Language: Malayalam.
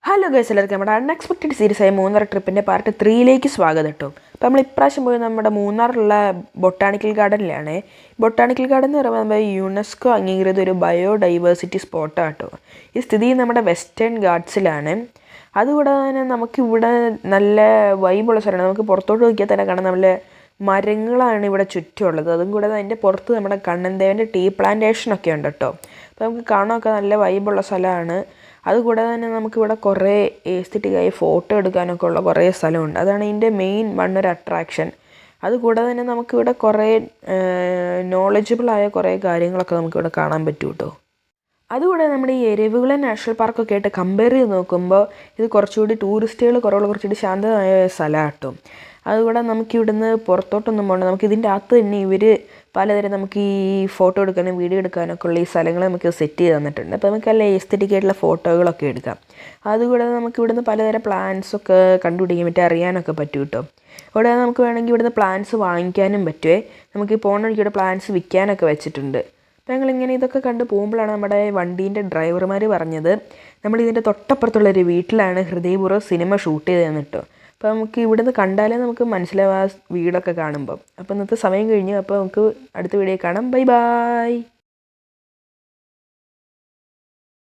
ഹലോ ഗൈസ്, എല്ലാവർക്കും നമ്മുടെ അൺഎക്സ്പെക്റ്റഡ് സീരീസായ മൂന്നാർ ട്രിപ്പിൻ്റെ പാർട്ട് 3ലേക്ക് സ്വാഗതം കേട്ടോ. അപ്പോൾ നമ്മൾ ഇപ്രാവശ്യം പോയി നമ്മുടെ മൂന്നാറിലുള്ള ബൊട്ടാണിക്കൽ ഗാർഡനിലാണ്. ബൊട്ടാണിക്കൽ ഗാർഡൻ എന്ന് പറയുമ്പോൾ നമ്മുടെ യുനെസ്കോ അംഗീകൃത ഒരു ബയോഡൈവേഴ്സിറ്റി സ്പോട്ടാണ് കേട്ടോ. ഈ സ്ഥിതി നമ്മുടെ വെസ്റ്റേൺ ഗാർഡ്സിലാണ്. അതുകൂടാതെ തന്നെ നമുക്കിവിടെ നല്ല വൈബുള്ള സ്ഥലമാണ്. നമുക്ക് പുറത്തോട്ട് നോക്കിയാൽ തന്നെ കാണാം നല്ല മരങ്ങളാണ് ഇവിടെ ചുറ്റുമുള്ളത്. അതും കൂടാതെ അതിൻ്റെ പുറത്ത് നമ്മുടെ കണ്ണൻദേവൻ്റെ ടീ പ്ലാന്റേഷനൊക്കെ ഉണ്ട് കേട്ടോ. അപ്പോൾ നമുക്ക് കാണാനൊക്കെ നല്ല വൈബുള്ള സ്ഥലമാണ്. അതുകൂടാതെ തന്നെ നമുക്കിവിടെ കുറേ എസ്തെറ്റിക്കായി ഫോട്ടോ എടുക്കാനൊക്കെ ഉള്ള കുറേ സ്ഥലമുണ്ട്. അതാണ് ഇതിൻ്റെ മെയിൻ ഒരു അട്രാക്ഷൻ. അതുകൂടാതെ തന്നെ നമുക്കിവിടെ കുറേ നോളജബിളായ കുറേ കാര്യങ്ങളൊക്കെ നമുക്കിവിടെ കാണാൻ പറ്റും കേട്ടോ. അതുകൂടാതെ നമ്മുടെ ഈ എരവികുളം നാഷണൽ പാർക്കൊക്കെ ആയിട്ട് കമ്പയർ ചെയ്ത് നോക്കുമ്പോൾ ഇത് കുറച്ചുകൂടി ടൂറിസ്റ്റുകൾ കുറവുള്ള കുറച്ചുകൂടി ശാന്തമായ സ്ഥലമാണ് കേട്ടോ. അതുകൂടെ നമുക്കിവിടുന്ന് പുറത്തോട്ടൊന്നും പോകണ്ട. നമുക്കിതിൻ്റെ അകത്ത് തന്നെ ഇവർ പലതരം നമുക്ക് ഈ ഫോട്ടോ എടുക്കാനും വീഡിയോ എടുക്കാനൊക്കെ ഉള്ള ഈ സ്ഥലങ്ങൾ നമുക്ക് സെറ്റ് ചെയ്ത് തന്നിട്ടുണ്ട്. അപ്പോൾ നമുക്ക് നല്ല എസ്തെറ്റിക് ആയിട്ടുള്ള ഫോട്ടോകളൊക്കെ എടുക്കാം. അതുകൂടാതെ നമുക്ക് ഇവിടുന്ന് പലതരം പ്ലാന്റ്സൊക്കെ കണ്ടുപിടിക്കാൻ പറ്റും, അറിയാനൊക്കെ പറ്റും കേട്ടോ. ഇവിടെ നമുക്ക് വേണമെങ്കിൽ ഇവിടുന്ന് പ്ലാന്റ്സ് വാങ്ങിക്കാനും പറ്റുമേ. നമുക്ക് ഈ പോണ വഴിക്ക് ഇവിടെ പ്ലാന്റ്സ് വിൽക്കാനൊക്കെ വെച്ചിട്ടുണ്ട്. അപ്പോൾ ഞങ്ങളിങ്ങനെ ഇതൊക്കെ കണ്ട് പോകുമ്പോഴാണ് നമ്മുടെ വണ്ടീൻ്റെ ഡ്രൈവർമാർ പറഞ്ഞത് നമ്മളിതിൻ്റെ തൊട്ടപ്പുറത്തുള്ളൊരു വീട്ടിലാണ് ഹൃദയപൂർവ്വം സിനിമ ഷൂട്ട് ചെയ്തതെന്ന് കേട്ടോ. അപ്പോൾ നമുക്ക് ഇവിടുന്ന് കണ്ടാലേ നമുക്ക് മനസ്സിലാവും ആ വീടൊക്കെ കാണുമ്പം. അപ്പോൾ ഇന്നത്തെ സമയം കഴിഞ്ഞു. അപ്പോൾ നമുക്ക് അടുത്ത വീഡിയോ കാണാം. Bye bye.